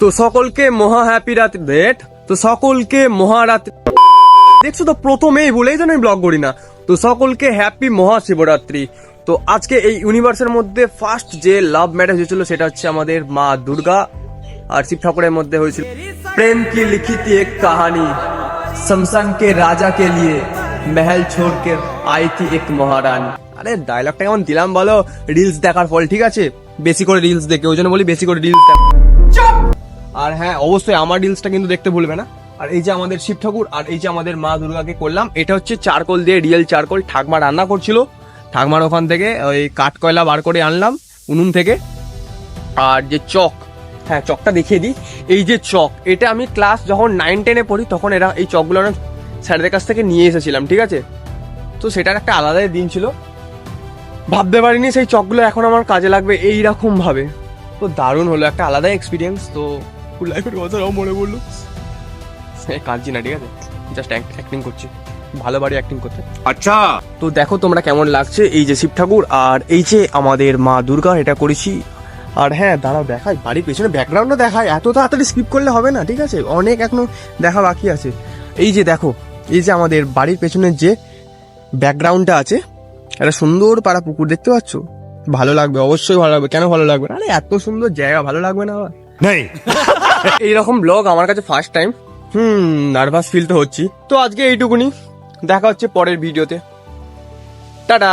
তো সকলকে মহা হ্যাপি রাত্রি ডেট। তো সকলকে মহারাত্রি, দেখছো তো প্রথমেই বলেই তো আমি ব্লগ করি না। তো সকলকে হ্যাপি মহাশিবরাত্রি। তো আজকে এই ইউনিভার্সের মধ্যে ফার্স্ট যে লাভ ম্যারেজ হয়েছিল সেটা হচ্ছে আমাদের মা দুর্গা আর শিব ঠাকুরের মধ্যে হয়েছিল প্রেম কি লিখিত এক কাহানি, শমশান কে রাজা কে লিয়ে महल छोड़ के आई थी एक महारानी। আরে ডায়লগটা কেমন দিলাম বলো, রিলস দেখার ফল। ঠিক আছে, বেশি করে রিলস দেখে, ওই জন্য বলি বেশি করে রিলস দেখো। আর হ্যাঁ, অবশ্যই আমার রিলসটা কিন্তু দেখতে ভুলবে না। আর এই যে আমাদের শিব ঠাকুর আর এই যে আমাদের মা দুর্গাকে করলাম, এটা হচ্ছে চারকোল দিয়ে, রিয়েল চারকোল। ঠাকমা রান্না করছিল, ঠাকমার ওখান থেকে ওই কাঠ কয়লা বার করে আনলাম উনুন থেকে। আর যে চক, হ্যাঁ চকটা দেখিয়ে দিই। এই যে চক, এটা আমি ক্লাস যখন 9-10-এ পড়ি তখন এরা এই চকগুলো অনেক স্যারদের কাছ থেকে নিয়ে এসেছিলাম। ঠিক আছে, তো সেটার একটা আলাদাই দিন ছিল। ভাবতে পারিনি সেই চকগুলো এখন আমার কাজে লাগবে এইরকম ভাবে। তো দারুণ হলো, একটা আলাদাই এক্সপিরিয়েন্স। তো স্কুল লাইফের কথাটাও মনে পড়লো। কাঁদছি না, ঠিক আছে, জাস্ট অ্যাক্টিং করছি, ভালো বাড়ি অ্যাক্টিং করতে। আচ্ছা, তো দেখো তোমরা কেমন লাগছে এই যে শিব ঠাকুর আর এই যে আমাদের মা দুর্গা, এটা করেছি। আর হ্যাঁ দাঁড়াও দেখাই, বাড়ির পেছনে ব্যাকগ্রাউন্ডটা দেখাই, এত তাড়াতাড়ি স্কিপ করলে হবে না। ঠিক আছে, অনেক এখনো দেখা বাকি আছে। এই যে দেখো, এই যে আমাদের বাড়ির পেছনের যে ব্যাকগ্রাউন্ডটা আছে, একটা সুন্দর পাড়া পুকুর দেখতে পাচ্ছ। ভালো লাগবে, অবশ্যই ভালো লাগবে। কেন ভালো লাগবে না? আরে এত সুন্দর জায়গা, ভালো লাগবে না আবার? নেই। এইরকম ব্লগ আমার কাছে ফার্স্ট টাইম। নার্ভাস ফিল তো হচ্ছি। তো আজকে এইটুকুনি, দেখা হচ্ছে পরের ভিডিওতে। টাটা।